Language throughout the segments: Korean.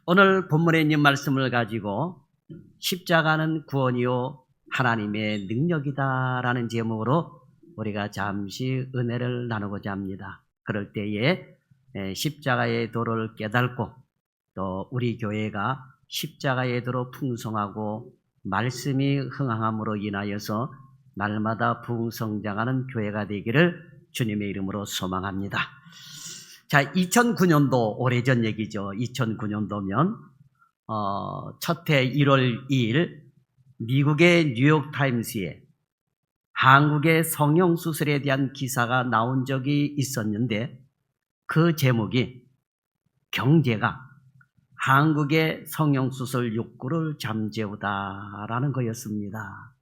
오늘 본문에 있는 말씀을 가지고 십자가는 구원이요 하나님의 능력이다라는 제목으로 우리가 잠시 은혜를 나누고자 합니다. 그럴 때에 십자가의 도를 깨닫고 또 우리 교회가 십자가의 도로 풍성하고 말씀이 흥황함으로 인하여서 날마다 부흥성장하는 교회가 되기를 주님의 이름으로 소망합니다. 자, 2009년도 오래전 얘기죠. 2009년도면 첫해 1월 2일 미국의 뉴욕타임스에 한국의 성형수술에 대한 기사가 나온 적이 있었는데 그 제목이 경제가 한국의 성형수술 욕구를 잠재우다라는 거였습니다.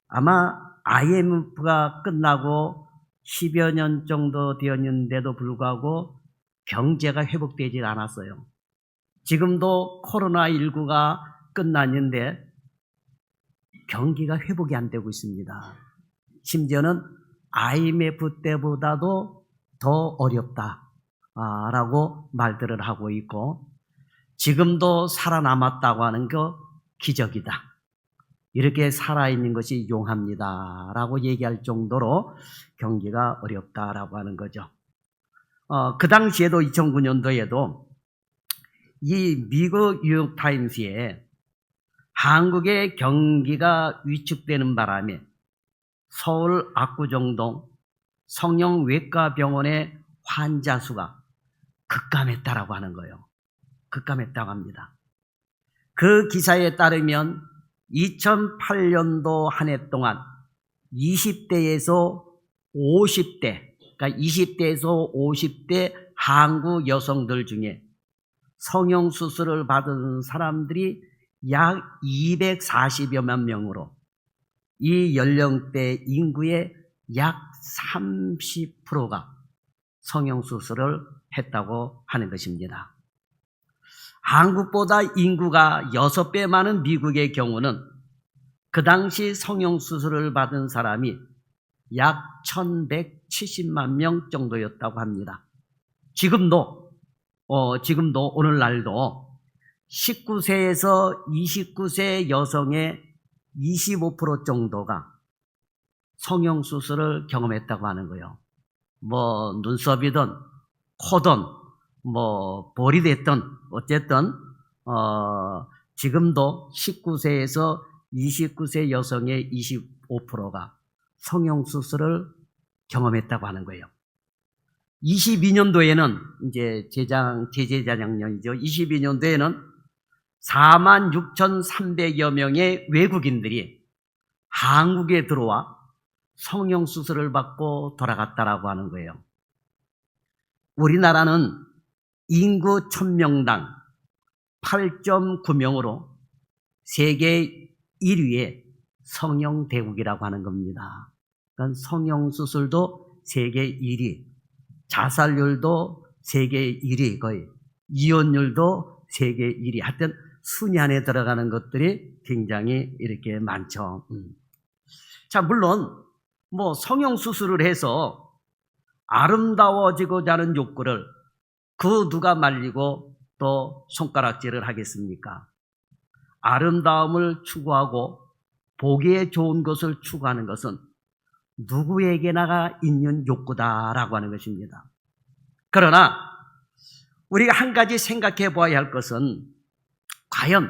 아마 IMF가 끝나고 10여 년 정도 되었는데도 불구하고 경제가 회복되지 않았어요. 지금도 코로나19가 끝났는데 경기가 회복이 안 되고 있습니다. 심지어는 IMF 때보다도 더 어렵다라고 말들을 하고 있고 지금도 살아남았다고 하는 거 기적이다. 이렇게 살아있는 것이 용합니다라고 얘기할 정도로 경기가 어렵다라고 하는 거죠. 그 당시에도 2009년도에도 이 미국 뉴욕타임스에 한국의 경기가 위축되는 바람에 서울 압구정동 성형외과병원의 환자 수가 급감했다라고 하는 거예요. 급감했다고 합니다. 그 기사에 따르면 2008년도 한 해 동안 20대에서 50대, 그러니까 20대에서 50대 한국 여성들 중에 성형수술을 받은 사람들이 약 240여만 명으로 이 연령대 인구의 약 30%가 성형수술을 했다고 하는 것입니다. 한국보다 인구가 6배 많은 미국의 경우는 그 당시 성형수술을 받은 사람이 약 1170만 명 정도였다고 합니다. 지금도 오늘날도 19세에서 29세 여성의 25% 정도가 성형수술을 경험했다고 하는 거예요. 뭐 눈썹이든 코든 볼이 됐든 어쨌든 지금도 19세에서 29세 여성의 25%가 성형수술을 경험했다고 하는 거예요. 22년도에는 이제 제재자작년이죠. 22년도에는 46,300여 명의 외국인들이 한국에 들어와 성형수술을 받고 돌아갔다라고 하는 거예요. 우리나라는 인구 1000명당 8.9명으로 세계 1위의 성형대국이라고 하는 겁니다. 그러니까 성형수술도 세계 1위, 자살률도 세계 1위, 거의 이혼율도 세계 1위. 하여튼 순위 안에 들어가는 것들이 굉장히 이렇게 많죠. 자, 물론 성형수술을 해서 아름다워지고자 하는 욕구를 그 누가 말리고 또 손가락질을 하겠습니까? 아름다움을 추구하고 보기에 좋은 것을 추구하는 것은 누구에게나 있는 욕구다라고 하는 것입니다. 그러나 우리가 한 가지 생각해 보아야 할 것은 과연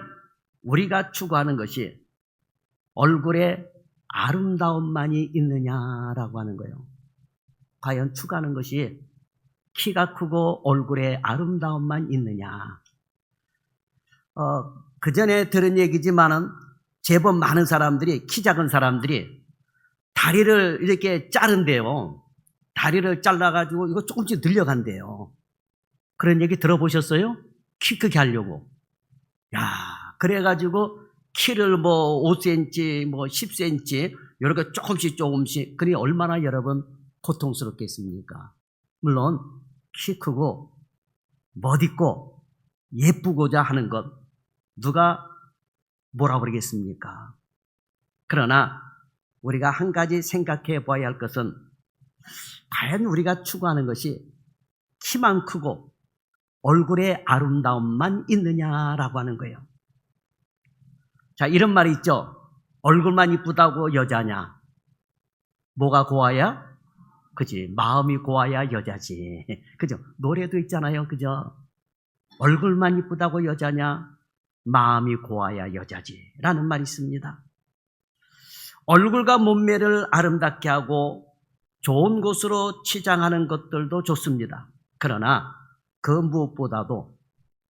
우리가 추구하는 것이 얼굴에 아름다움만이 있느냐라고 하는 거예요. 과연 추구하는 것이 키가 크고 얼굴에 아름다움만 있느냐. 그 전에 들은 얘기지만은 제법 많은 사람들이, 키 작은 사람들이 다리를 이렇게 자른대요. 다리를 잘라가지고 이거 조금씩 늘려간대요. 그런 얘기 들어보셨어요? 키 크게 하려고. 야, 그래가지고 키를 5cm, 10cm, 이렇게 조금씩, 그게 얼마나 여러분 고통스럽겠습니까? 물론, 키 크고, 멋있고, 예쁘고자 하는 것, 누가 뭐라 그러겠습니까? 그러나, 우리가 한 가지 생각해 봐야 할 것은, 과연 우리가 추구하는 것이 키만 크고, 얼굴의 아름다움만 있느냐라고 하는 거예요. 자, 이런 말이 있죠. 얼굴만 이쁘다고 여자냐? 뭐가 고와야? 그지? 마음이 고와야 여자지. 그죠? 노래도 있잖아요. 그죠? 얼굴만 이쁘다고 여자냐? 마음이 고와야 여자지. 라는 말이 있습니다. 얼굴과 몸매를 아름답게 하고 좋은 곳으로 치장하는 것들도 좋습니다. 그러나 그 무엇보다도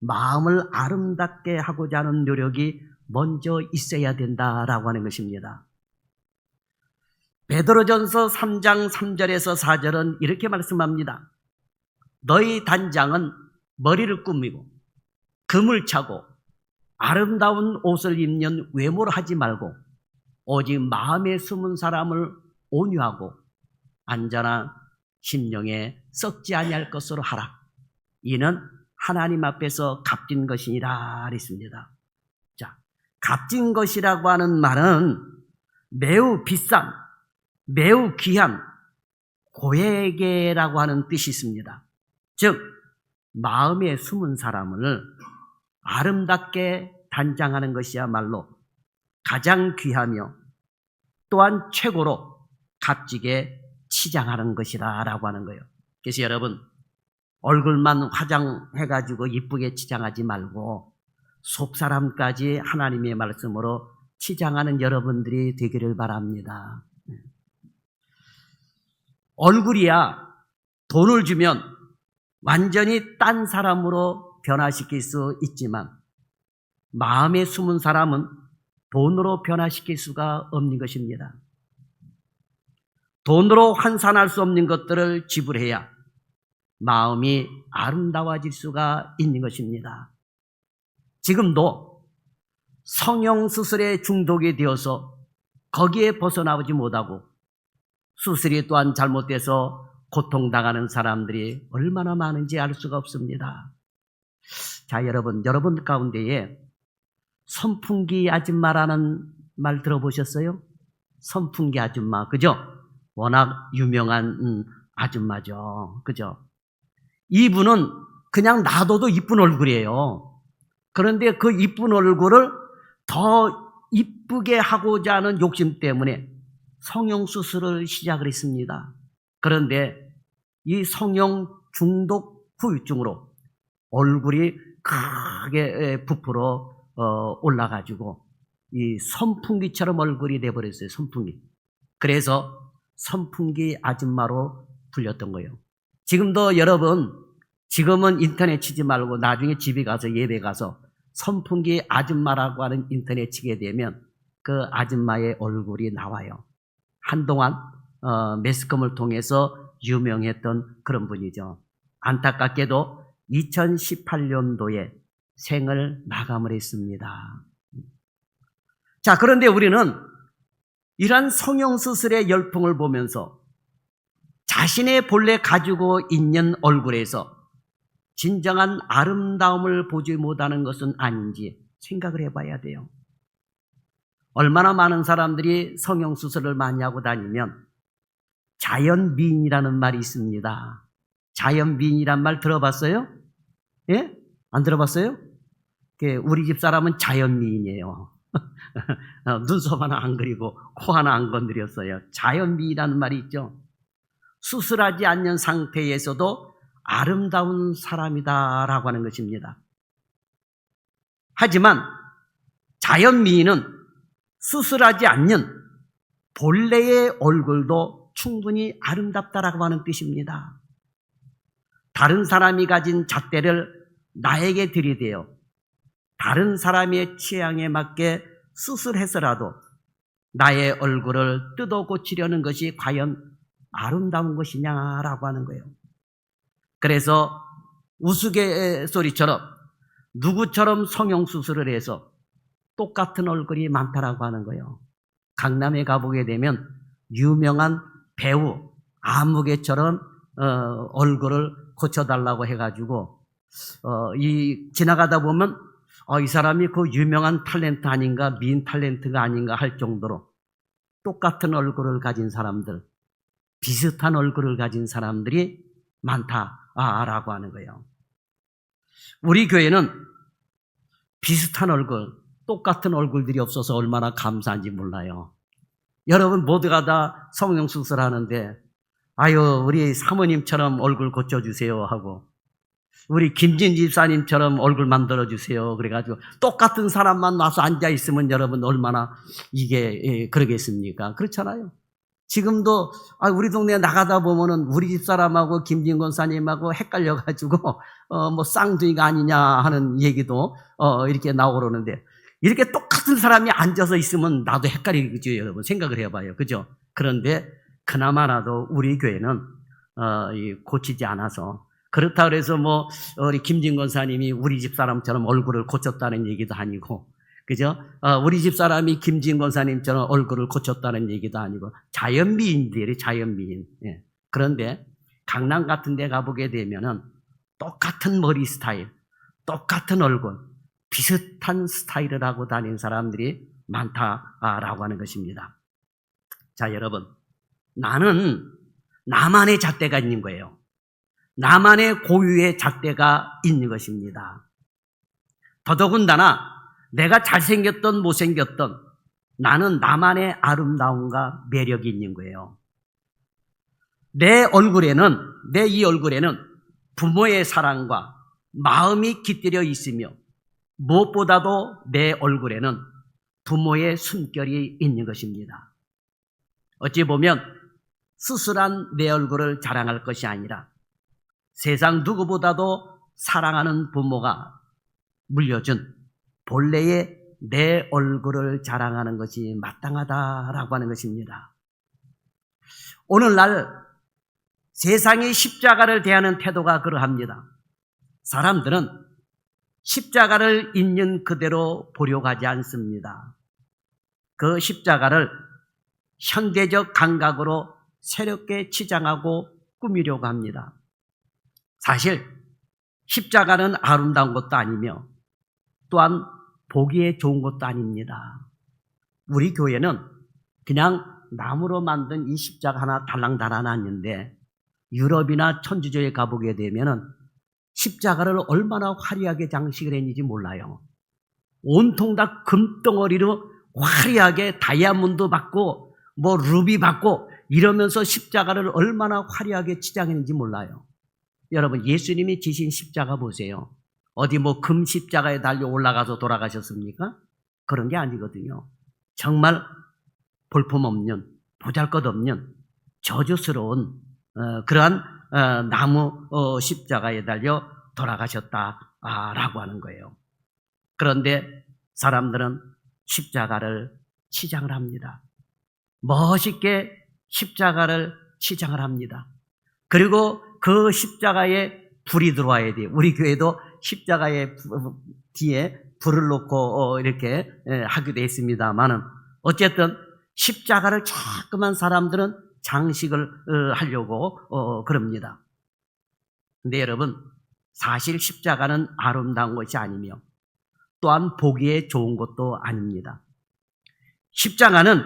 마음을 아름답게 하고자 하는 노력이 먼저 있어야 된다라고 하는 것입니다. 베드로전서 3장 3절에서 4절은 이렇게 말씀합니다. 너희 단장은 머리를 꾸미고 금을 차고 아름다운 옷을 입는 외모를 하지 말고 오직 마음에 숨은 사람을 온유하고 안전한 심령에 썩지 아니할 것으로 하라. 이는 하나님 앞에서 값진 것이니라 했습니다. 자, 값진 것이라고 하는 말은 매우 비싼, 매우 귀한 고액이라고 하는 뜻이 있습니다. 즉 마음에 숨은 사람을 아름답게 단장하는 것이야말로 가장 귀하며 또한 최고로 값지게 치장하는 것이라고 하는 거예요. 그래서 여러분 얼굴만 화장해가지고 이쁘게 치장하지 말고 속사람까지 하나님의 말씀으로 치장하는 여러분들이 되기를 바랍니다. 얼굴이야 돈을 주면 완전히 딴 사람으로 변화시킬 수 있지만 마음에 숨은 사람은 돈으로 변화시킬 수가 없는 것입니다. 돈으로 환산할 수 없는 것들을 지불해야 마음이 아름다워질 수가 있는 것입니다. 지금도 성형수술에 중독이 되어서 거기에 벗어나오지 못하고 수술이 또한 잘못돼서 고통당하는 사람들이 얼마나 많은지 알 수가 없습니다. 자, 여러분 가운데에 선풍기 아줌마라는 말 들어보셨어요? 선풍기 아줌마, 그죠? 워낙 유명한 아줌마죠. 그죠? 이분은 그냥 놔둬도 이쁜 얼굴이에요. 그런데 그 이쁜 얼굴을 더 이쁘게 하고자 하는 욕심 때문에 성형수술을 시작을 했습니다. 그런데 이 성형 중독 후유증으로 얼굴이 크게 부풀어 올라가지고 이 선풍기처럼 얼굴이 돼버렸어요. 선풍기. 그래서 선풍기 아줌마로 불렸던 거예요. 지금도 여러분, 지금은 인터넷 치지 말고 나중에 집에 가서 예배 가서 선풍기 아줌마라고 하는 인터넷 치게 되면 그 아줌마의 얼굴이 나와요. 한동안 매스컴을 통해서 유명했던 그런 분이죠. 안타깝게도 2018년도에 생을 마감을 했습니다. 자, 그런데 우리는 이러한 성형수술의 열풍을 보면서 자신의 본래 가지고 있는 얼굴에서 진정한 아름다움을 보지 못하는 것은 아닌지 생각을 해봐야 돼요. 얼마나 많은 사람들이 성형수술을 많이 하고 다니면 자연미인이라는 말이 있습니다. 자연미인이란 말 들어봤어요? 예? 안 들어봤어요? 우리 집 사람은 자연미인이에요. 눈썹 하나 안 그리고 코 하나 안 건드렸어요. 자연미인이라는 말이 있죠. 수술하지 않는 상태에서도 아름다운 사람이다라고 하는 것입니다. 하지만 자연미인은 수술하지 않는 본래의 얼굴도 충분히 아름답다라고 하는 뜻입니다. 다른 사람이 가진 잣대를 나에게 들이대어 다른 사람의 취향에 맞게 수술해서라도 나의 얼굴을 뜯어 고치려는 것이 과연 아름다운 것이냐라고 하는 거예요. 그래서 우스갯소리처럼 누구처럼 성형수술을 해서 똑같은 얼굴이 많다라고 하는 거예요. 강남에 가보게 되면 유명한 배우 아무개처럼 얼굴을 고쳐달라고 해가지고 지나가다 보면 이 사람이 그 유명한 탤런트 아닌가 미인 탤런트가 아닌가 할 정도로 똑같은 얼굴을 가진 사람들, 비슷한 얼굴을 가진 사람들이 많다라고 하는 거예요. 우리 교회는 비슷한 얼굴, 똑같은 얼굴들이 없어서 얼마나 감사한지 몰라요. 여러분 모두가 다 성령 수술하는데 아유 우리 사모님처럼 얼굴 고쳐주세요 하고 우리 김진 집사님처럼 얼굴 만들어주세요. 그래가지고 똑같은 사람만 와서 앉아있으면 여러분 얼마나 이게 그러겠습니까? 그렇잖아요. 지금도 우리 동네에 나가다 보면은 우리 집사람하고 김진 권사님하고 헷갈려가지고 뭐 쌍둥이가 아니냐 하는 얘기도 이렇게 나오고 그러는데 이렇게 똑같은 사람이 앉아서 있으면 나도 헷갈리죠, 여러분. 생각을 해봐요. 그죠? 그런데 그나마라도 우리 교회는 고치지 않아서 그렇다 그래서 뭐 우리 김진 권사님이 우리 집사람처럼 얼굴을 고쳤다는 얘기도 아니고 그죠? 우리 집사람이 김진 권사님처럼 얼굴을 고쳤다는 얘기도 아니고 자연미인들이 자연미인. 예. 그런데 강남 같은 데 가보게 되면은 똑같은 머리 스타일, 똑같은 얼굴, 비슷한 스타일을 하고 다니는 사람들이 많다라고 하는 것입니다. 자, 여러분. 나는 나만의 잣대가 있는 거예요. 나만의 고유의 잣대가 있는 것입니다. 더더군다나 내가 잘생겼던 못생겼던 나는 나만의 아름다움과 매력이 있는 거예요. 내 이 얼굴에는 부모의 사랑과 마음이 깃들여 있으며 무엇보다도 내 얼굴에는 부모의 숨결이 있는 것입니다. 어찌 보면 수술한 내 얼굴을 자랑할 것이 아니라 세상 누구보다도 사랑하는 부모가 물려준 본래의 내 얼굴을 자랑하는 것이 마땅하다라고 하는 것입니다. 오늘날 세상이 십자가를 대하는 태도가 그러합니다. 사람들은 십자가를 있는 그대로 보려고 하지 않습니다. 그 십자가를 현대적 감각으로 새롭게 치장하고 꾸미려고 합니다. 사실 십자가는 아름다운 것도 아니며 또한 보기에 좋은 것도 아닙니다. 우리 교회는 그냥 나무로 만든 이 십자가 하나 달랑 달아놨는데 유럽이나 천주교에 가보게 되면은 십자가를 얼마나 화려하게 장식을 했는지 몰라요. 온통 다 금덩어리로 화려하게 다이아몬드 받고 뭐 루비 받고 이러면서 십자가를 얼마나 화려하게 치장했는지 몰라요. 여러분 예수님이 지신 십자가 보세요. 어디 뭐 금 십자가에 달려 올라가서 돌아가셨습니까? 그런 게 아니거든요. 정말 볼품없는 보잘것없는 저주스러운 그러한 나무 십자가에 달려 돌아가셨다라고 하는 거예요. 그런데 사람들은 십자가를 치장을 합니다. 멋있게 십자가를 치장을 합니다. 그리고 그 십자가에 불이 들어와야 돼요. 우리 교회도 십자가의 뒤에 불을 놓고 이렇게 하기도 했습니다만은 어쨌든 십자가를 자꾸만 사람들은 장식을 하려고 그럽니다. 근데 여러분 사실 십자가는 아름다운 것이 아니며 또한 보기에 좋은 것도 아닙니다. 십자가는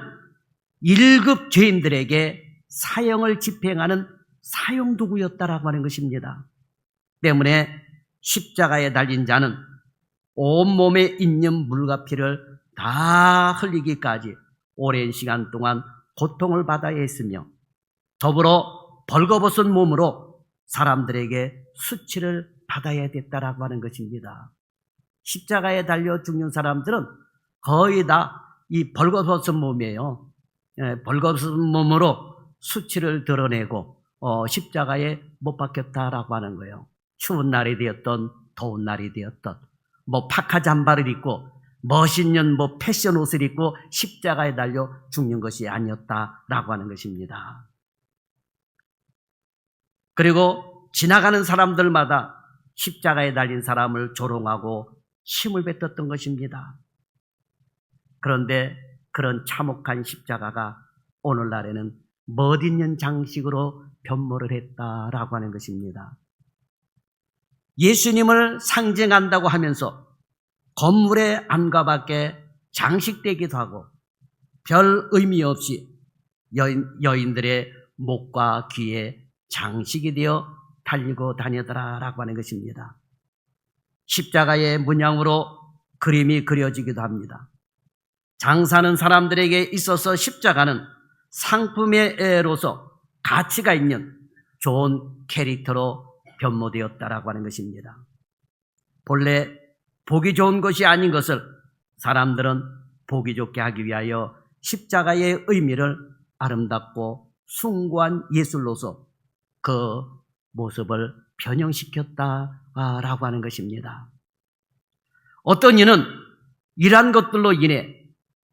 1급 죄인들에게 사형을 집행하는 사형도구였다라고 하는 것입니다. 때문에 십자가에 달린 자는 온몸에 있는 물과 피를 다 흘리기까지 오랜 시간 동안 고통을 받아야 했으며 더불어 벌거벗은 몸으로 사람들에게 수치를 받아야 됐다라고 하는 것입니다. 십자가에 달려 죽는 사람들은 거의 다 이 벌거벗은 몸이에요. 벌거벗은 몸으로 수치를 드러내고 십자가에 못 박혔다라고 하는 거예요. 추운 날이 되었던 더운 날이 되었던 뭐 파카 잠바를 입고 멋있는 뭐 패션 옷을 입고 십자가에 달려 죽는 것이 아니었다라고 하는 것입니다. 그리고 지나가는 사람들마다 십자가에 달린 사람을 조롱하고 힘을 뱉었던 것입니다. 그런데 그런 참혹한 십자가가 오늘날에는 멋있는 장식으로 변모를 했다라고 하는 것입니다. 예수님을 상징한다고 하면서 건물의 안과 밖에 장식되기도 하고 별 의미 없이 여인들의 목과 귀에 장식이 되어 달리고 다니더라라고 하는 것입니다. 십자가의 문양으로 그림이 그려지기도 합니다. 장사하는 사람들에게 있어서 십자가는 상품으로서 가치가 있는 좋은 캐릭터로 변모되었다라고 하는 것입니다. 본래 보기 좋은 것이 아닌 것을 사람들은 보기 좋게 하기 위하여 십자가의 의미를 아름답고 숭고한 예술로서 그 모습을 변형시켰다라고 하는 것입니다. 어떤 이는 이러한 것들로 인해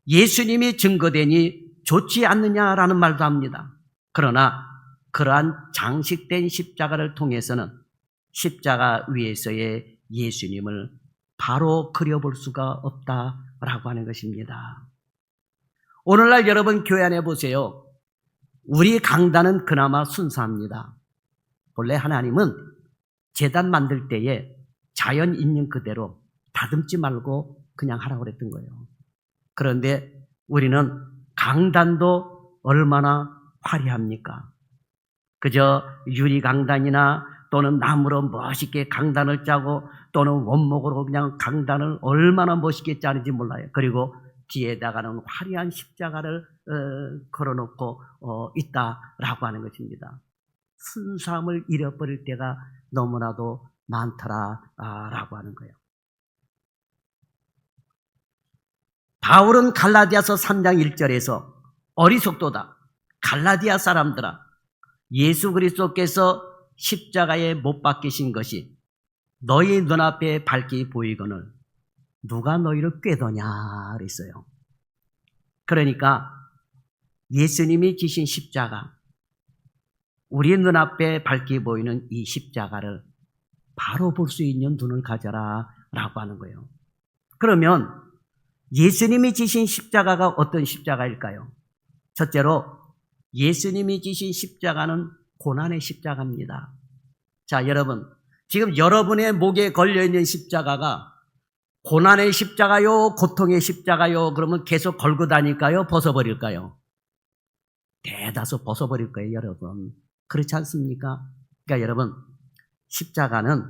예수님이 증거되니 좋지 않느냐라는 말도 합니다. 그러나 그러한 장식된 십자가를 통해서는 십자가 위에서의 예수님을 바로 그려볼 수가 없다라고 하는 것입니다. 오늘날 여러분 교회 안에 보세요. 우리 강단은 그나마 순수합니다. 본래 하나님은 제단 만들 때에 자연 있는 그대로 다듬지 말고 그냥 하라고 그랬던 거예요. 그런데 우리는 강단도 얼마나 화려합니까? 그저 유리 강단이나 또는 나무로 멋있게 강단을 짜고 또는 원목으로 그냥 강단을 얼마나 멋있게 짜는지 몰라요. 그리고 뒤에다가는 화려한 십자가를 걸어놓고 있다라고 하는 것입니다. 순수함을 잃어버릴 때가 너무나도 많더라라고 하는 거예요. 바울은 갈라디아서 3장 1절에서 어리석도다. 갈라디아 사람들아, 예수 그리스도께서 십자가에 못 박히신 것이 너희 눈앞에 밝게 보이거늘 누가 너희를 꾀더냐 그랬어요. 그러니까 예수님이 지신 십자가, 우리 눈앞에 밝게 보이는 이 십자가를 바로 볼 수 있는 눈을 가져라 라고 하는 거예요. 그러면 예수님이 지신 십자가가 어떤 십자가일까요? 첫째로 예수님이 지신 십자가는 고난의 십자가입니다. 자, 여러분, 지금 여러분의 목에 걸려있는 십자가가 고난의 십자가요, 고통의 십자가요, 그러면 계속 걸고 다닐까요? 벗어버릴까요? 대다수 벗어버릴 거예요, 여러분. 그렇지 않습니까? 그러니까 여러분, 십자가는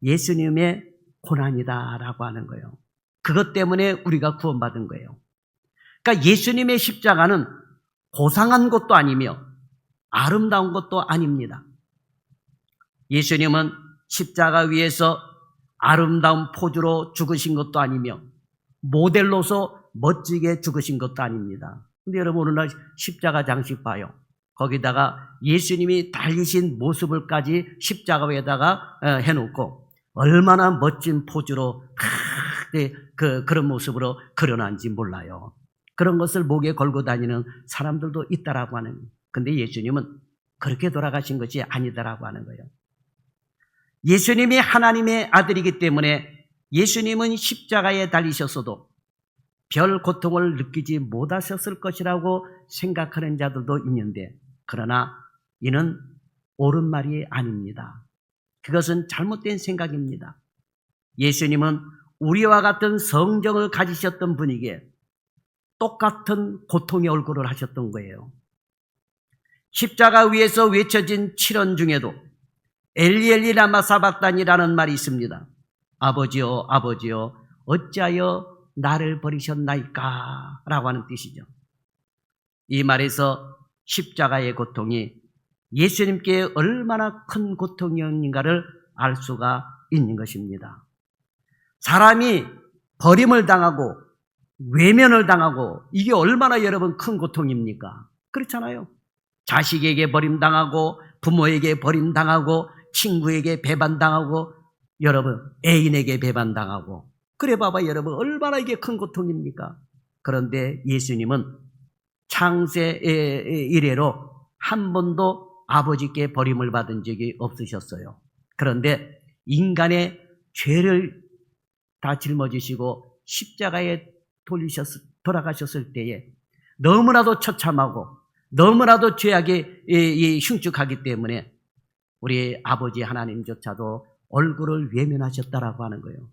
예수님의 고난이다라고 하는 거예요. 그것 때문에 우리가 구원받은 거예요. 그러니까 예수님의 십자가는 고상한 것도 아니며 아름다운 것도 아닙니다. 예수님은 십자가 위에서 아름다운 포즈로 죽으신 것도 아니며 모델로서 멋지게 죽으신 것도 아닙니다. 근데 여러분 오늘날 십자가 장식 봐요. 거기다가 예수님이 달리신 모습을까지 십자가 위에다가 해놓고 얼마나 멋진 포즈로 그런 모습으로 그려놨는지 몰라요. 그런 것을 목에 걸고 다니는 사람들도 있다라고 하는 거예요. 근데 예수님은 그렇게 돌아가신 것이 아니다라고 하는 거예요. 예수님이 하나님의 아들이기 때문에 예수님은 십자가에 달리셨어도 별 고통을 느끼지 못하셨을 것이라고 생각하는 자들도 있는데, 그러나 이는 옳은 말이 아닙니다. 그것은 잘못된 생각입니다. 예수님은 우리와 같은 성정을 가지셨던 분에게 똑같은 고통의 얼굴을 하셨던 거예요. 십자가 위에서 외쳐진 7원 중에도 엘리 엘리 라마 사박단이라는 말이 있습니다. 아버지여 아버지여 어찌하여 나를 버리셨나이까 라고 하는 뜻이죠. 이 말에서 십자가의 고통이 예수님께 얼마나 큰 고통이었는가를 알 수가 있는 것입니다. 사람이 버림을 당하고 외면을 당하고 이게 얼마나 여러분 큰 고통입니까? 그렇잖아요. 자식에게 버림당하고 부모에게 버림당하고 친구에게 배반당하고 여러분 애인에게 배반당하고 그래 봐봐 여러분 얼마나 이게 큰 고통입니까? 그런데 예수님은 창세 이래로 한 번도 아버지께 버림을 받은 적이 없으셨어요. 그런데 인간의 죄를 다 짊어지시고 십자가에 돌아가셨을 때에 너무나도 처참하고 너무나도 죄악에 흉측하기 때문에 우리 아버지 하나님조차도 얼굴을 외면하셨다라고 하는 거예요.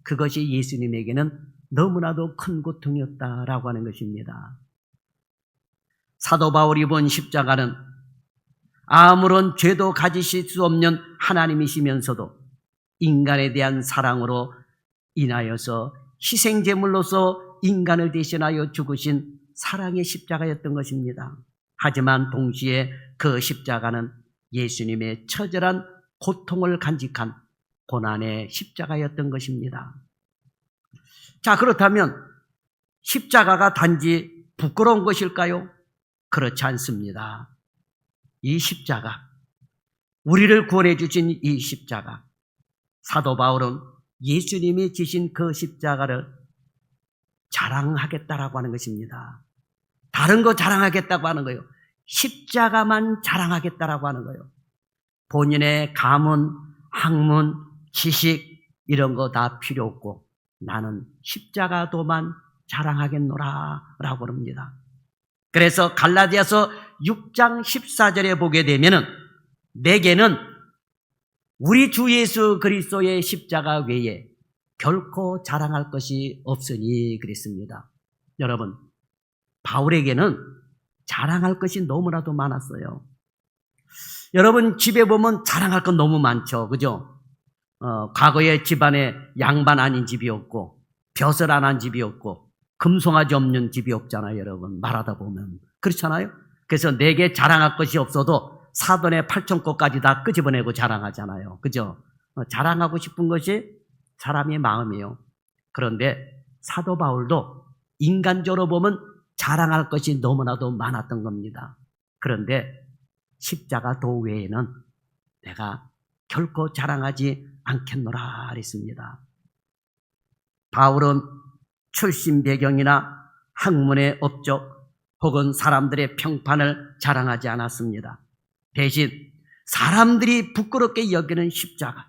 그것이 예수님에게는 너무나도 큰 고통이었다라고 하는 것입니다. 사도 바울이 본 십자가는 아무런 죄도 가지실 수 없는 하나님이시면서도 인간에 대한 사랑으로 인하여서 희생제물로서 인간을 대신하여 죽으신 사랑의 십자가였던 것입니다. 하지만 동시에 그 십자가는 예수님의 처절한 고통을 간직한 고난의 십자가였던 것입니다. 자, 그렇다면 십자가가 단지 부끄러운 것일까요? 그렇지 않습니다. 이 십자가, 우리를 구원해 주신 이 십자가, 사도 바울은 예수님이 지신 그 십자가를 자랑하겠다라고 하는 것입니다. 다른 거 자랑하겠다고 하는 거예요. 십자가만 자랑하겠다라고 하는 거예요. 본인의 가문, 학문, 지식 이런 거 다 필요 없고 나는 십자가도만 자랑하겠노라 라고 합니다. 그래서 갈라디아서 6장 14절에 보게 되면은 내게는 우리 주 예수 그리스도의 십자가 외에 결코 자랑할 것이 없으니 그랬습니다. 여러분, 바울에게는 자랑할 것이 너무나도 많았어요. 여러분 집에 보면 자랑할 건 너무 많죠. 그죠? 과거에 집안에 양반 아닌 집이 없고 벼슬 안 한 집이 없고 금송아지 없는 집이 없잖아요. 여러분 말하다 보면 그렇잖아요. 그래서 내게 자랑할 것이 없어도 사돈의 8천꽃까지 다 끄집어내고 자랑하잖아요. 그죠? 자랑하고 싶은 것이 사람의 마음이에요. 그런데 사도 바울도 인간적으로 보면 자랑할 것이 너무나도 많았던 겁니다. 그런데 십자가 도 외에는 내가 결코 자랑하지 않겠노라 그랬습니다. 바울은 출신 배경이나 학문의 업적 혹은 사람들의 평판을 자랑하지 않았습니다. 대신 사람들이 부끄럽게 여기는 십자가,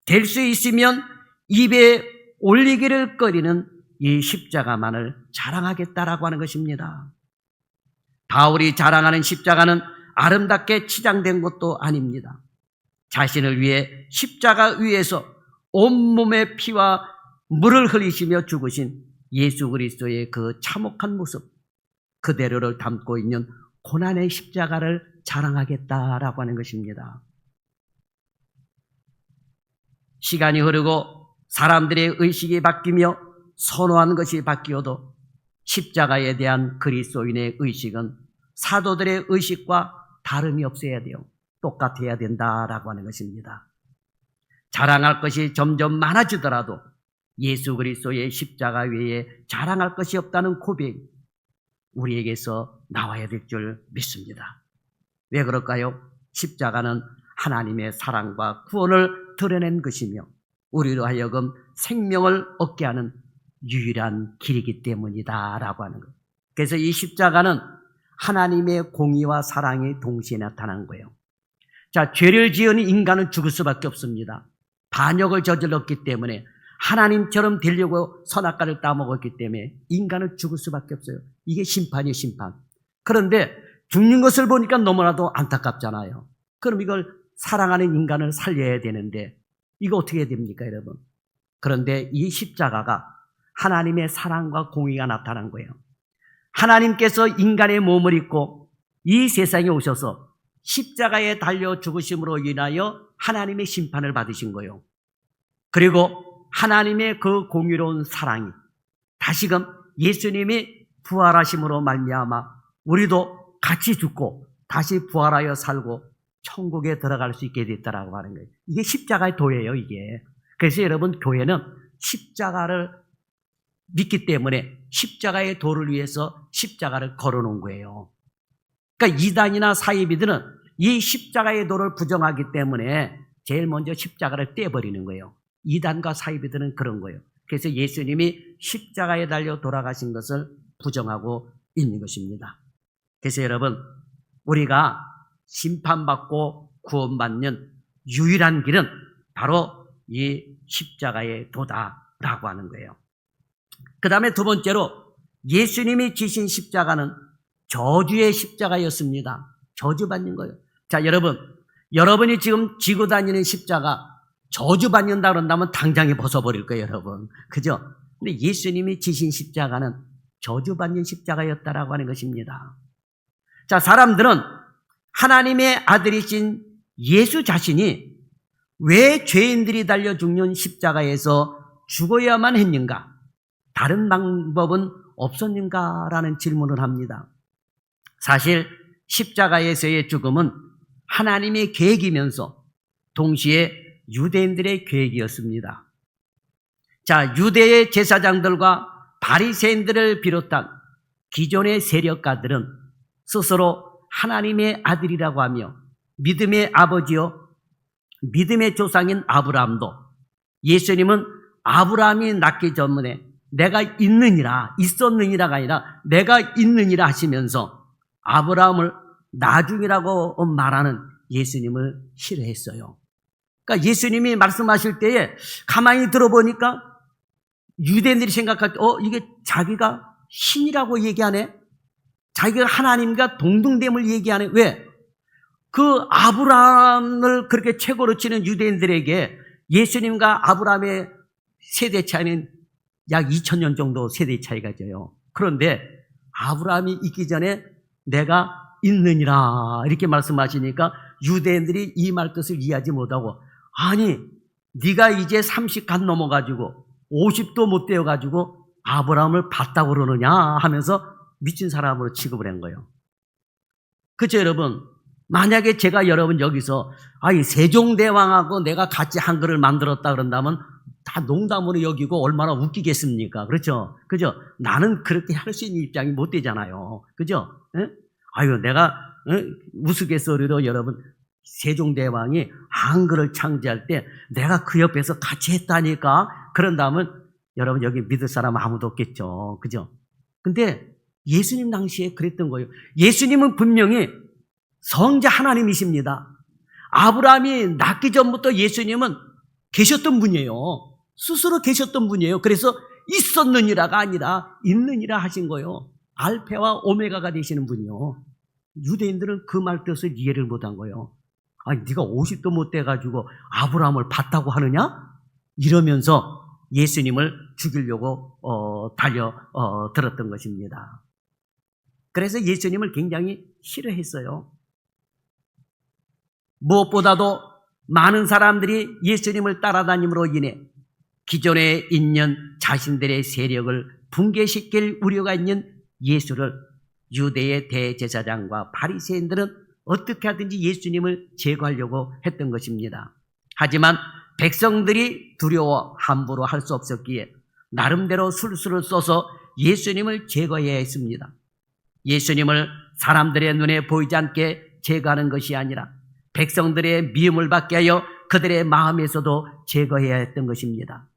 될 수 있으면 입에 올리기를 꺼리는 이 십자가만을 자랑하겠다라고 하는 것입니다. 바울이 자랑하는 십자가는 아름답게 치장된 것도 아닙니다. 자신을 위해 십자가 위에서 온몸의 피와 물을 흘리시며 죽으신 예수 그리스도의 그 참혹한 모습, 그대로를 담고 있는 고난의 십자가를 자랑하겠다라고 하는 것입니다. 시간이 흐르고 사람들의 의식이 바뀌며 선호하는 것이 바뀌어도 십자가에 대한 그리스도인의 의식은 사도들의 의식과 다름이 없어야 돼요. 똑같아야 된다라고 하는 것입니다. 자랑할 것이 점점 많아지더라도 예수 그리스도의 십자가 외에 자랑할 것이 없다는 고백이 우리에게서 나와야 될 줄 믿습니다. 왜 그럴까요? 십자가는 하나님의 사랑과 구원을 드러낸 것이며 우리로 하여금 생명을 얻게 하는 유일한 길이기 때문이다라고 하는 것. 그래서 이 십자가는 하나님의 공의와 사랑이 동시에 나타난 거예요. 자, 죄를 지은 인간은 죽을 수밖에 없습니다. 반역을 저질렀기 때문에 하나님처럼 되려고 선악과를 따먹었기 때문에 인간은 죽을 수밖에 없어요. 이게 심판이에요, 심판. 그런데 죽는 것을 보니까 너무나도 안타깝잖아요. 그럼 이걸 사랑하는 인간을 살려야 되는데 이거 어떻게 해야 됩니까, 여러분? 그런데 이 십자가가 하나님의 사랑과 공의가 나타난 거예요. 하나님께서 인간의 몸을 입고 이 세상에 오셔서 십자가에 달려 죽으심으로 인하여 하나님의 심판을 받으신 거예요. 그리고 하나님의 그 공의로운 사랑이 다시금 예수님이 부활하심으로 말미암아 우리도 같이 죽고 다시 부활하여 살고 천국에 들어갈 수 있게 됐다라고 하는 거예요. 이게 십자가의 도예요, 이게. 그래서 여러분, 교회는 십자가를 믿기 때문에 십자가의 도를 위해서 십자가를 걸어놓은 거예요. 그러니까 이단이나 사이비들은 이 십자가의 도를 부정하기 때문에 제일 먼저 십자가를 떼버리는 거예요. 이단과 사이비들은 그런 거예요. 그래서 예수님이 십자가에 달려 돌아가신 것을 부정하고 있는 것입니다. 그래서 여러분, 우리가 심판받고 구원받는 유일한 길은 바로 이 십자가의 도다라고 하는 거예요. 그 다음에 두 번째로 예수님이 지신 십자가는 저주의 십자가였습니다. 저주받는 거예요. 자, 여러분이 지금 지고 다니는 십자가 저주받는다 그런다면 당장에 벗어버릴 거예요, 여러분. 그죠? 근데 예수님이 지신 십자가는 저주받는 십자가였다라고 하는 것입니다. 자, 사람들은 하나님의 아들이신 예수 자신이 왜 죄인들이 달려 죽는 십자가에서 죽어야만 했는가? 다른 방법은 없었는가라는 질문을 합니다. 사실 십자가에서의 죽음은 하나님의 계획이면서 동시에 유대인들의 계획이었습니다. 자, 유대의 제사장들과 바리새인들을 비롯한 기존의 세력가들은 스스로 하나님의 아들이라고 하며 믿음의 아버지요 믿음의 조상인 아브라함도 예수님은 아브라함이 낳기 전에 내가 있느니라, 있었느니라가 아니라 내가 있느니라 하시면서 아브라함을 나중이라고 말하는 예수님을 싫어했어요. 그러니까 예수님이 말씀하실 때에 가만히 들어보니까 유대인들이 생각할 때 이게 자기가 신이라고 얘기하네? 자기가 하나님과 동등됨을 얘기하네? 왜? 그 아브라함을 그렇게 최고로 치는 유대인들에게 예수님과 아브라함의 세대 차이는 약 2000년 정도 세대 차이가 져요. 그런데 아브라함이 있기 전에 내가 있느니라 이렇게 말씀하시니까 유대인들이 이 말 뜻을 이해하지 못하고 아니 네가 이제 30 갓 넘어가지고 50도 못 되어가지고 아브라함을 봤다고 그러느냐 하면서 미친 사람으로 취급을 한 거예요. 그렇죠 여러분? 만약에 제가 여러분 여기서 세종대왕하고 내가 같이 한글을 만들었다 그런다면 다 농담으로 여기고 얼마나 웃기겠습니까? 그렇죠? 그죠? 나는 그렇게 할 수 있는 입장이 못 되잖아요. 그죠? 에? 내가 우스갯소리로 여러분 세종대왕이 한글을 창제할 때 내가 그 옆에서 같이 했다니까 그런다면 여러분 여기 믿을 사람 아무도 없겠죠. 그죠? 근데 예수님 당시에 그랬던 거예요. 예수님은 분명히 성자 하나님이십니다. 아브라함이 낳기 전부터 예수님은 계셨던 분이에요. 스스로 계셨던 분이에요. 그래서 있었느니라가 아니라 있느니라 하신 거예요. 알페와 오메가가 되시는 분이요. 유대인들은 그 말 뜻을 이해를 못한 거예요. 네가 50도 못 돼가지고 아브라함을 봤다고 하느냐? 이러면서 예수님을 죽이려고 들었던 것입니다. 그래서 예수님을 굉장히 싫어했어요. 무엇보다도 많은 사람들이 예수님을 따라다님으로 인해 기존에 있는 자신들의 세력을 붕괴시킬 우려가 있는 예수를 유대의 대제사장과 바리새인들은 어떻게 하든지 예수님을 제거하려고 했던 것입니다. 하지만 백성들이 두려워 함부로 할 수 없었기에 나름대로 술수를 써서 예수님을 제거해야 했습니다. 예수님을 사람들의 눈에 보이지 않게 제거하는 것이 아니라 백성들의 미움을 받게 하여 그들의 마음에서도 제거해야 했던 것입니다.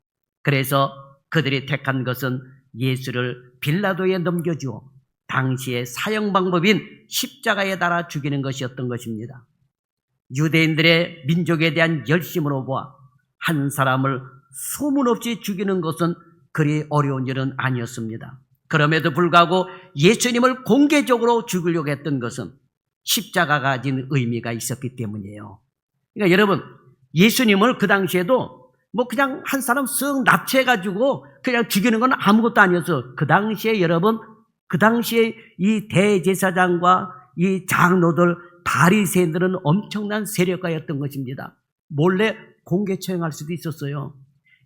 그래서 그들이 택한 것은 예수를 빌라도에 넘겨주어 당시의 사형 방법인 십자가에 달아 죽이는 것이었던 것입니다. 유대인들의 민족에 대한 열심으로 보아 한 사람을 소문없이 죽이는 것은 그리 어려운 일은 아니었습니다. 그럼에도 불구하고 예수님을 공개적으로 죽이려고 했던 것은 십자가가 가진 의미가 있었기 때문이에요. 그러니까 여러분 예수님을 그 당시에도 그냥 한 사람 쓱 납치해가지고 그냥 죽이는 건 아무것도 아니었어. 그 당시에 여러분 그 당시에 이 대제사장과 이 장로들 바리새인들은 엄청난 세력가였던 것입니다. 몰래 공개 처형할 수도 있었어요.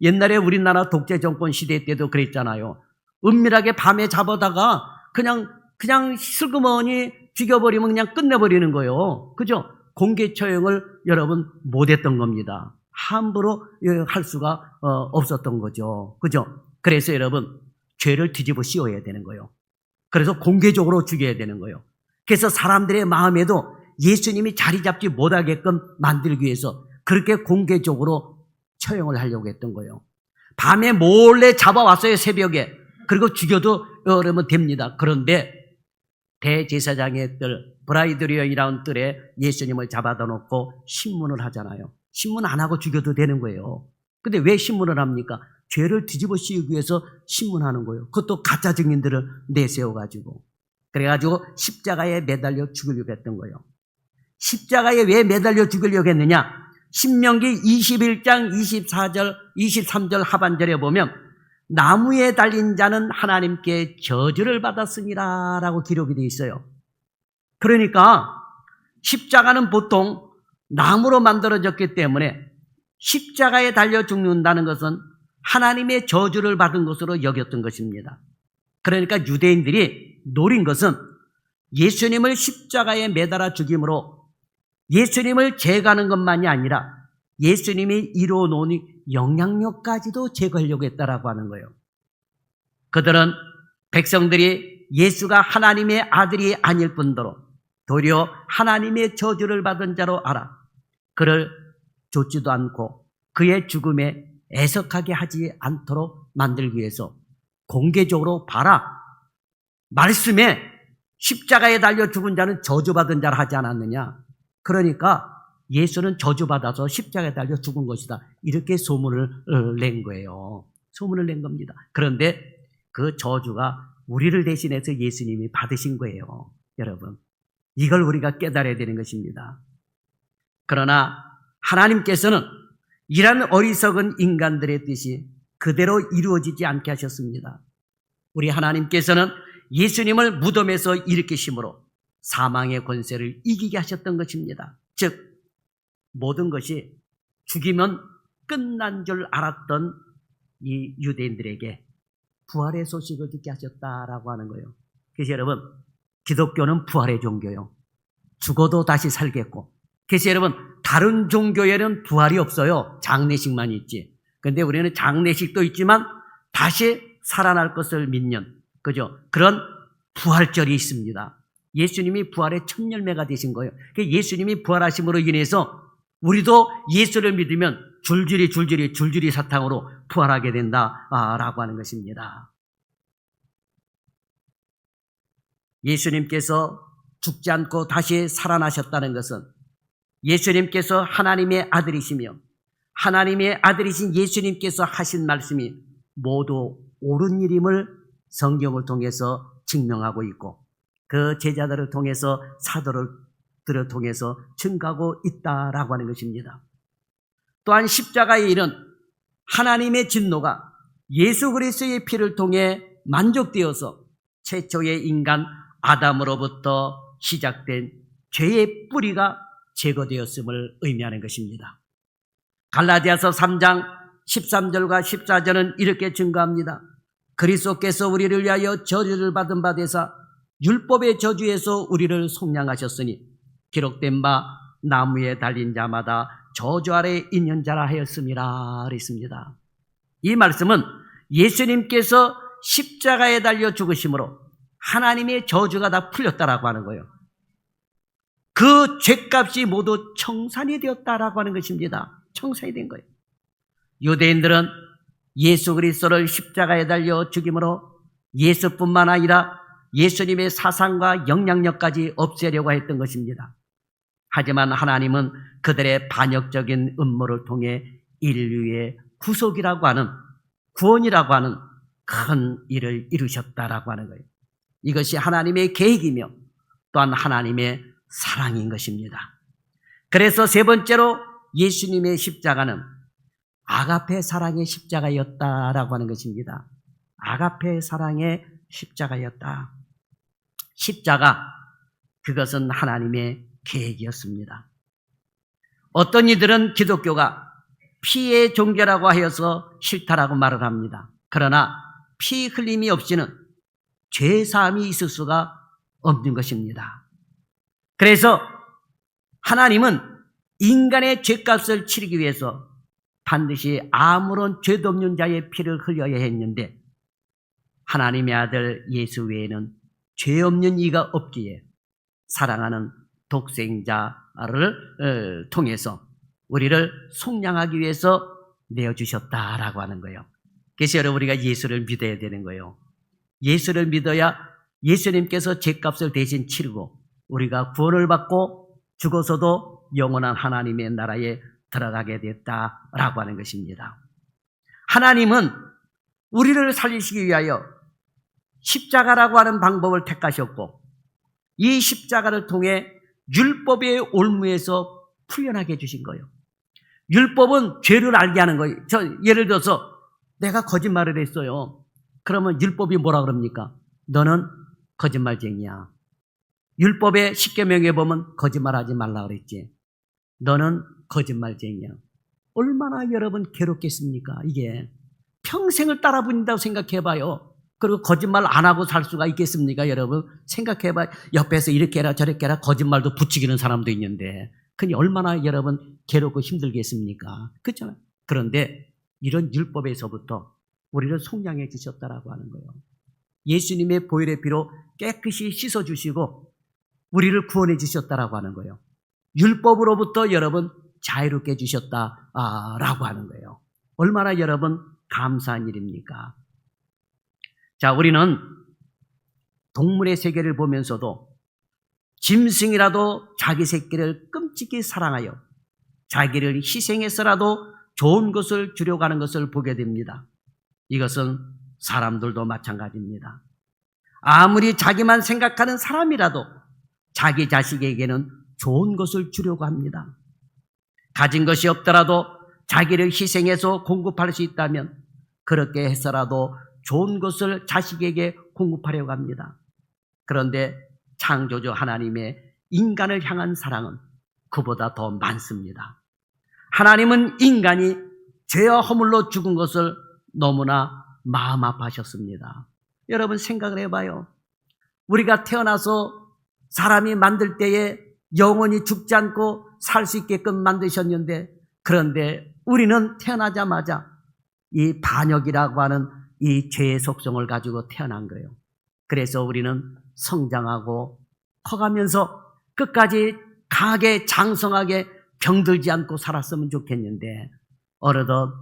옛날에 우리나라 독재 정권 시대 때도 그랬잖아요. 은밀하게 밤에 잡아다가 그냥 슬그머니 죽여버리면 그냥 끝내버리는 거예요. 그죠? 공개 처형을 여러분 못했던 겁니다. 함부로 할 수가 없었던 거죠. 그죠? 그래서 여러분 죄를 뒤집어 씌워야 되는 거예요. 그래서 공개적으로 죽여야 되는 거예요. 그래서 사람들의 마음에도 예수님이 자리 잡지 못하게끔 만들기 위해서 그렇게 공개적으로 처형을 하려고 했던 거예요. 밤에 몰래 잡아왔어요. 새벽에. 그리고 죽여도 그러면 됩니다. 그런데 대제사장의 뜰 브라이드리언이라는 뜰에 예수님을 잡아다 놓고 신문을 하잖아요. 신문 안 하고 죽여도 되는 거예요. 근데 왜 신문을 합니까? 죄를 뒤집어 씌우기 위해서 신문하는 거예요. 그것도 가짜 증인들을 내세워가지고. 그래가지고 십자가에 매달려 죽이려고 했던 거예요. 십자가에 왜 매달려 죽이려고 했느냐? 신명기 21장 24절, 23절 하반절에 보면 나무에 달린 자는 하나님께 저주를 받았으니라 라고 기록이 되어 있어요. 그러니까 십자가는 보통 나무로 만들어졌기 때문에 십자가에 달려 죽는다는 것은 하나님의 저주를 받은 것으로 여겼던 것입니다. 그러니까 유대인들이 노린 것은 예수님을 십자가에 매달아 죽임으로 예수님을 제거하는 것만이 아니라 예수님이 이루어 놓은 영향력까지도 제거하려고 했다라고 하는 거예요. 그들은 백성들이 예수가 하나님의 아들이 아닐 뿐더러 도리어 하나님의 저주를 받은 자로 알아 그를 좇지도 않고 그의 죽음에 애석하게 하지 않도록 만들기 위해서 공개적으로 봐라, 말씀에 십자가에 달려 죽은 자는 저주받은 자라 하지 않았느냐. 그러니까 예수는 저주받아서 십자가에 달려 죽은 것이다. 이렇게 소문을 낸 거예요. 소문을 낸 겁니다. 그런데 그 저주가 우리를 대신해서 예수님이 받으신 거예요. 여러분, 이걸 우리가 깨달아야 되는 것입니다. 그러나 하나님께서는 이런 어리석은 인간들의 뜻이 그대로 이루어지지 않게 하셨습니다. 우리 하나님께서는 예수님을 무덤에서 일으키심으로 사망의 권세를 이기게 하셨던 것입니다. 즉 모든 것이 죽이면 끝난 줄 알았던 이 유대인들에게 부활의 소식을 듣게 하셨다라고 하는 거예요. 그래서 여러분, 기독교는 부활의 종교요. 죽어도 다시 살겠고. 그래서 여러분, 다른 종교에는 부활이 없어요. 장례식만 있지. 그런데 우리는 장례식도 있지만 다시 살아날 것을 믿는, 그죠? 그런 부활절이 있습니다. 예수님이 부활의 첫 열매가 되신 거예요. 예수님이 부활하심으로 인해서 우리도 예수를 믿으면 줄줄이 사탕으로 부활하게 된다라고 하는 것입니다. 예수님께서 죽지 않고 다시 살아나셨다는 것은 예수님께서 하나님의 아들이시며 하나님의 아들이신 예수님께서 하신 말씀이 모두 옳은 일임을 성경을 통해서 증명하고 있고 그 제자들을 통해서 사도들을 통해서 증가하고 있다라고 하는 것입니다. 또한 십자가의 일은 하나님의 진노가 예수 그리스도의 피를 통해 만족되어서 최초의 인간 아담으로부터 시작된 죄의 뿌리가 제거되었음을 의미하는 것입니다. 갈라디아서 3장 13절과 14절은 이렇게 증거합니다. 그리스도께서 우리를 위하여 저주를 받은 바 되사 율법의 저주에서 우리를 속량하셨으니 기록된 바 나무에 달린 자마다 저주 아래 있는 자라 하였음이라 그랬습니다. 이 말씀은 예수님께서 십자가에 달려 죽으심으로 하나님의 저주가 다 풀렸다라고 하는 거예요. 그 죄값이 모두 청산이 되었다라고 하는 것입니다. 청산이 된 거예요. 유대인들은 예수 그리스도를 십자가에 달려 죽임으로 예수뿐만 아니라 예수님의 사상과 영향력까지 없애려고 했던 것입니다. 하지만 하나님은 그들의 반역적인 음모를 통해 인류의 구속이라고 하는, 구원이라고 하는 큰 일을 이루셨다라고 하는 거예요. 이것이 하나님의 계획이며 또한 하나님의 사랑인 것입니다. 그래서 세 번째로 예수님의 십자가는 아가페 사랑의 십자가였다라고 하는 것입니다. 아가페 사랑의 십자가였다. 십자가, 그것은 하나님의 계획이었습니다. 어떤 이들은 기독교가 피의 종교라고 하여서 싫다라고 말을 합니다. 그러나 피 흘림이 없이는 죄 사함이 있을 수가 없는 것입니다. 그래서 하나님은 인간의 죄값을 치르기 위해서 반드시 아무런 죄도 없는 자의 피를 흘려야 했는데 하나님의 아들 예수 외에는 죄 없는 이가 없기에 사랑하는 독생자를 통해서 우리를 속량하기 위해서 내어주셨다라고 하는 거예요. 그래서 여러분, 우리가 예수를 믿어야 되는 거예요. 예수를 믿어야 예수님께서 죄값을 대신 치르고 우리가 구원을 받고 죽어서도 영원한 하나님의 나라에 들어가게 됐다라고 하는 것입니다. 하나님은 우리를 살리시기 위하여 십자가라고 하는 방법을 택하셨고 이 십자가를 통해 율법의 올무에서 풀려나게 해주신 거예요. 율법은 죄를 알게 하는 거예요. 예를 들어서 내가 거짓말을 했어요. 그러면 율법이 뭐라 그럽니까? 너는 거짓말쟁이야. 율법의 10계명에 보면 거짓말하지 말라 그랬지. 너는 거짓말쟁이야. 얼마나 여러분 괴롭겠습니까? 이게 평생을 따라붙는다고 생각해봐요. 그리고 거짓말 안 하고 살 수가 있겠습니까? 여러분 생각해봐요. 옆에서 이렇게 해라 저렇게 해라 거짓말도 부추기는 사람도 있는데 그니 얼마나 여러분 괴롭고 힘들겠습니까? 그렇잖아요. 그런데 이런 율법에서부터 우리를 속량해 주셨다라고 하는 거예요. 예수님의 보혈의 피로 깨끗이 씻어주시고 우리를 구원해 주셨다라고 하는 거예요. 율법으로부터 여러분 자유롭게 해주셨다라고 하는 거예요. 얼마나 여러분 감사한 일입니까? 자, 우리는 동물의 세계를 보면서도 짐승이라도 자기 새끼를 끔찍히 사랑하여 자기를 희생해서라도 좋은 것을 주려고 하는 것을 보게 됩니다. 이것은 사람들도 마찬가지입니다. 아무리 자기만 생각하는 사람이라도 자기 자식에게는 좋은 것을 주려고 합니다. 가진 것이 없더라도 자기를 희생해서 공급할 수 있다면 그렇게 해서라도 좋은 것을 자식에게 공급하려고 합니다. 그런데 창조주 하나님의 인간을 향한 사랑은 그보다 더 많습니다. 하나님은 인간이 죄와 허물로 죽은 것을 너무나 마음 아파하셨습니다. 여러분 생각을 해봐요. 우리가 태어나서 사람이 만들 때에 영원히 죽지 않고 살 수 있게끔 만드셨는데 그런데 우리는 태어나자마자 이 반역이라고 하는 이 죄의 속성을 가지고 태어난 거예요. 그래서 우리는 성장하고 커가면서 끝까지 강하게 장성하게 병들지 않고 살았으면 좋겠는데 어느덧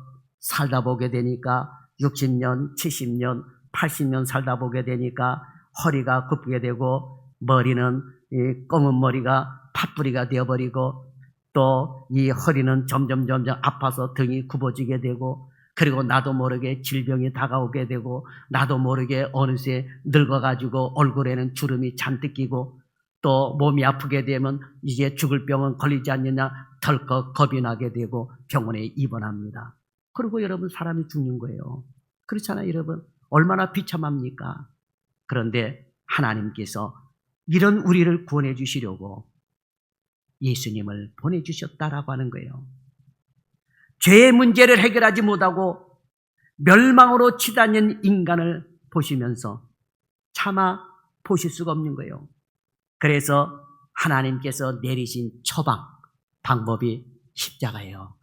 살다 보게 되니까 60년, 70년, 80년 살다 보게 되니까 허리가 굽게 되고 머리는 이 검은 머리가 팥뿌리가 되어버리고 또 이 허리는 점점 아파서 등이 굽어지게 되고 그리고 나도 모르게 질병이 다가오게 되고 나도 모르게 어느새 늙어가지고 얼굴에는 주름이 잔뜩 끼고 또 몸이 아프게 되면 이제 죽을 병은 걸리지 않느냐 덜컥 겁이 나게 되고 병원에 입원합니다. 그리고 여러분 사람이 죽는 거예요. 그렇잖아요 여러분. 얼마나 비참합니까? 그런데 하나님께서 이런 우리를 구원해 주시려고 예수님을 보내주셨다라고 하는 거예요. 죄의 문제를 해결하지 못하고 멸망으로 치닫는 인간을 보시면서 차마 보실 수가 없는 거예요. 그래서 하나님께서 내리신 처방, 방법이 십자가예요.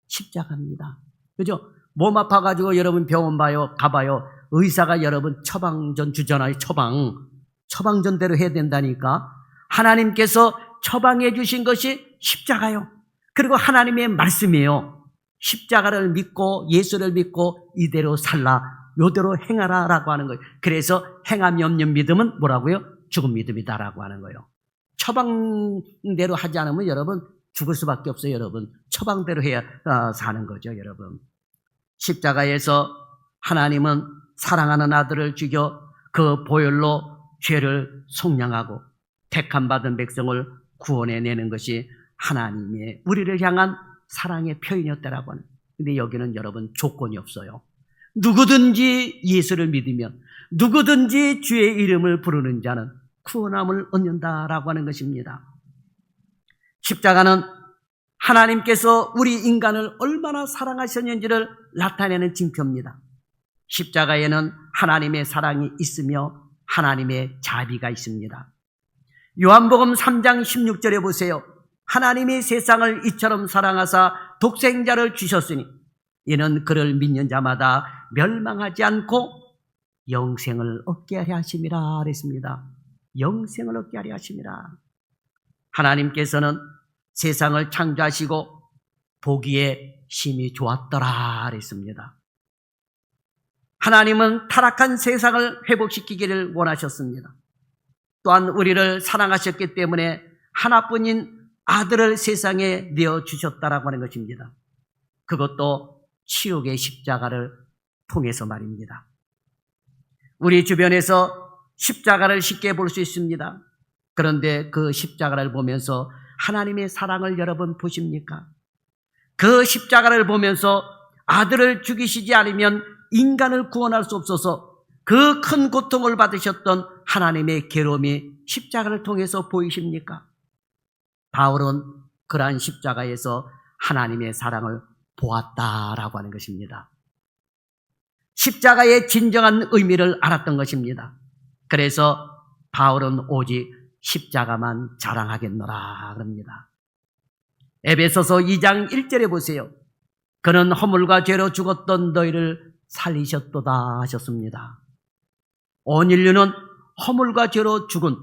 십자가입니다. 그죠? 몸 아파가지고 여러분 병원 가봐요. 의사가 여러분 처방전 주잖아요. 처방전대로 해야 된다니까. 하나님께서 처방해 주신 것이 십자가요. 그리고 하나님의 말씀이에요. 십자가를 믿고 예수를 믿고 이대로 살라, 요대로 행하라 라고 하는 거예요. 그래서 행함이 없는 믿음은 뭐라고요? 죽은 믿음이다라고 하는 거예요. 처방대로 하지 않으면 여러분 죽을 수밖에 없어요. 여러분 처방대로 해야 사는 거죠. 여러분 십자가에서 하나님은 사랑하는 아들을 죽여 그 보혈로 죄를 속량하고 택함 받은 백성을 구원해내는 것이 하나님의 우리를 향한 사랑의 표현이었다라고 하는. 근데 여기는 여러분 조건이 없어요. 누구든지 예수를 믿으면 누구든지 주의 이름을 부르는 자는 구원함을 얻는다라고 하는 것입니다. 십자가는 하나님께서 우리 인간을 얼마나 사랑하셨는지를 나타내는 징표입니다. 십자가에는 하나님의 사랑이 있으며 하나님의 자비가 있습니다. 요한복음 3장 16절에 보세요. 하나님이 세상을 이처럼 사랑하사 독생자를 주셨으니 이는 그를 믿는 자마다 멸망하지 않고 영생을 얻게 하려 하심이라 그랬습니다. 영생을 얻게 하려 하심이라. 하나님께서는 세상을 창조하시고 보기에 심히 좋았더라 그랬습니다. 하나님은 타락한 세상을 회복시키기를 원하셨습니다. 또한 우리를 사랑하셨기 때문에 하나뿐인 아들을 세상에 내어주셨다라고 하는 것입니다. 그것도 치욕의 십자가를 통해서 말입니다. 우리 주변에서 십자가를 쉽게 볼 수 있습니다. 그런데 그 십자가를 보면서 하나님의 사랑을 여러분 보십니까? 그 십자가를 보면서 아들을 죽이시지 않으면 인간을 구원할 수 없어서 그 큰 고통을 받으셨던 하나님의 괴로움이 십자가를 통해서 보이십니까? 바울은 그러한 십자가에서 하나님의 사랑을 보았다라고 하는 것입니다. 십자가의 진정한 의미를 알았던 것입니다. 그래서 바울은 오직 십자가만 자랑하겠노라 그럽니다. 에베소서 2장 1절에 보세요. 그는 허물과 죄로 죽었던 너희를 살리셨도다 하셨습니다. 온 인류는 허물과 죄로 죽은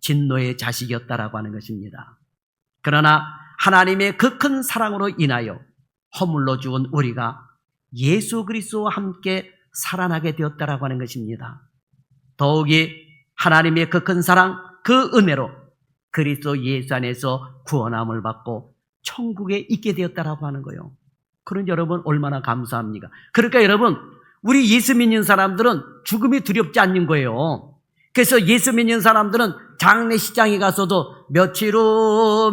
진노의 자식이었다라고 하는 것입니다. 그러나 하나님의 그 큰 사랑으로 인하여 허물로 죽은 우리가 예수 그리스도와 함께 살아나게 되었다라고 하는 것입니다. 더욱이 하나님의 그 큰 사랑, 그 은혜로 그리스도 예수 안에서 구원함을 받고 천국에 있게 되었다라고 하는 거예요. 그런 여러분 얼마나 감사합니까? 그러니까 여러분, 우리 예수 믿는 사람들은 죽음이 두렵지 않는 거예요. 그래서 예수 믿는 사람들은 장례식장에 가서도 며칠 후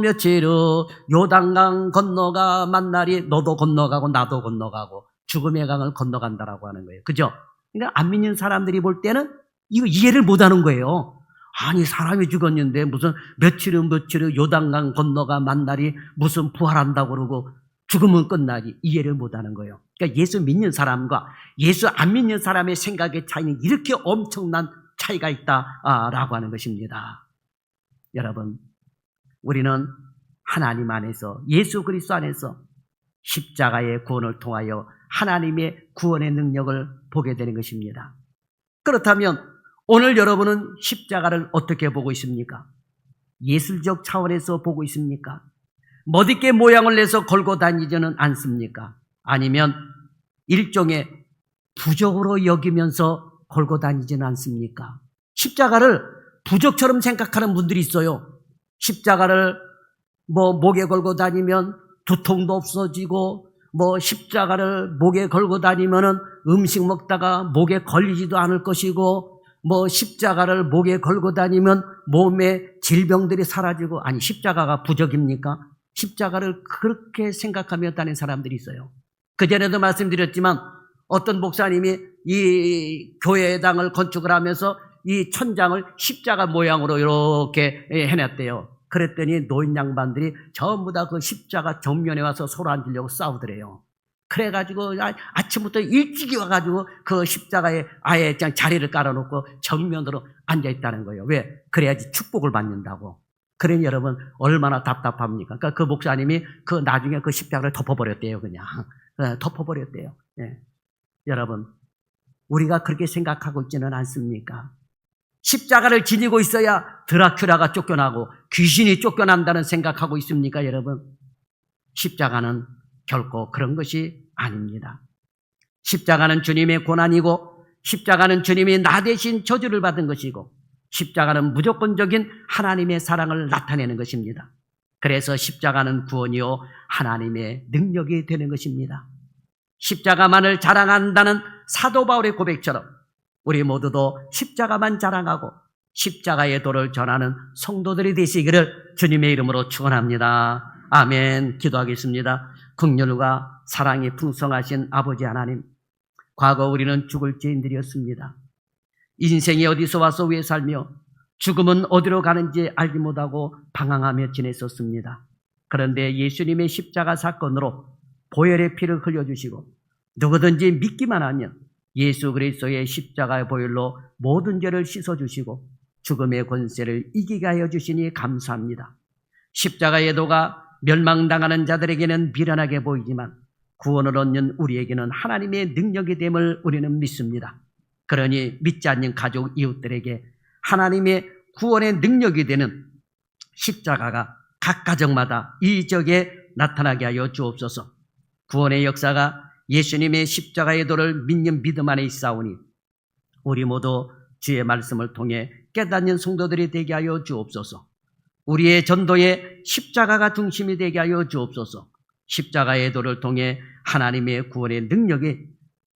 요단강 건너가 만날이 너도 건너가고 나도 건너가고 죽음의 강을 건너간다라고 하는 거예요. 그죠? 그러니까 안 믿는 사람들이 볼 때는 이거 이해를 못하는 거예요. 아니 사람이 죽었는데 무슨 며칠 후 요단강 건너가 만날이 무슨 부활한다고 그러고 죽으면 끝나지, 이해를 못하는 거예요. 그러니까 예수 믿는 사람과 예수 안 믿는 사람의 생각의 차이는 이렇게 엄청난 차이가 있다라고 하는 것입니다. 여러분, 우리는 하나님 안에서 예수 그리스도 안에서 십자가의 구원을 통하여 하나님의 구원의 능력을 보게 되는 것입니다. 그렇다면 오늘 여러분은 십자가를 어떻게 보고 있습니까? 예술적 차원에서 보고 있습니까? 멋있게 모양을 내서 걸고 다니지는 않습니까? 아니면 일종의 부적으로 여기면서 걸고 다니지는 않습니까? 십자가를 부적처럼 생각하는 분들이 있어요. 십자가를 목에 걸고 다니면 두통도 없어지고, 십자가를 목에 걸고 다니면은 음식 먹다가 목에 걸리지도 않을 것이고, 십자가를 목에 걸고 다니면 몸에 질병들이 사라지고, 아니 십자가가 부적입니까? 십자가를 그렇게 생각하며 다니는 사람들이 있어요. 그전에도 말씀드렸지만 어떤 목사님이 이 교회당을 건축을 하면서 이 천장을 십자가 모양으로 이렇게 해놨대요. 그랬더니 노인 양반들이 전부 다 그 십자가 정면에 와서 서로 앉으려고 싸우더래요. 그래가지고 아침부터 일찍이 와가지고 그 십자가에 아예 그냥 자리를 깔아놓고 정면으로 앉아있다는 거예요. 왜? 그래야지 축복을 받는다고. 그러니 여러분 얼마나 답답합니까? 그러니까 그 목사님이 나중에 그 십자가를 덮어버렸대요. 그냥 덮어버렸대요. 예. 여러분, 우리가 그렇게 생각하고 있지는 않습니까? 십자가를 지니고 있어야 드라큘라가 쫓겨나고 귀신이 쫓겨난다는 생각하고 있습니까, 여러분? 십자가는 결코 그런 것이 아닙니다. 십자가는 주님의 고난이고, 십자가는 주님이 나 대신 저주를 받은 것이고, 십자가는 무조건적인 하나님의 사랑을 나타내는 것입니다. 그래서 십자가는 구원이요 하나님의 능력이 되는 것입니다. 십자가만을 자랑한다는 사도 바울의 고백처럼 우리 모두도 십자가만 자랑하고 십자가의 도를 전하는 성도들이 되시기를 주님의 이름으로 축원합니다. 아멘. 기도하겠습니다. 긍휼과 사랑이 풍성하신 아버지 하나님, 과거 우리는 죽을 죄인들이었습니다. 인생이 어디서 와서 왜 살며 죽음은 어디로 가는지 알지 못하고 방황하며 지냈었습니다. 그런데 예수님의 십자가 사건으로 보혈의 피를 흘려주시고 누구든지 믿기만 하면 예수 그리스도의 십자가의 보혈로 모든 죄를 씻어주시고 죽음의 권세를 이기게 하여 주시니 감사합니다. 십자가의 도가 멸망당하는 자들에게는 미련하게 보이지만 구원을 얻는 우리에게는 하나님의 능력이 됨을 우리는 믿습니다. 그러니 믿지 않는 가족 이웃들에게 하나님의 구원의 능력이 되는 십자가가 각 가정마다 이 지역에 나타나게 하여 주옵소서. 구원의 역사가 예수님의 십자가의 도를 믿는 믿음 안에 있사오니 우리 모두 주의 말씀을 통해 깨닫는 성도들이 되게 하여 주옵소서. 우리의 전도에 십자가가 중심이 되게 하여 주옵소서. 십자가의 도를 통해 하나님의 구원의 능력이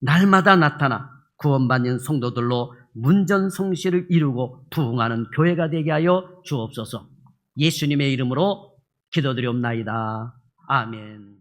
날마다 나타나 구원받는 성도들로 문전성시를 이루고 부흥하는 교회가 되게 하여 주옵소서. 예수님의 이름으로 기도드리옵나이다. 아멘.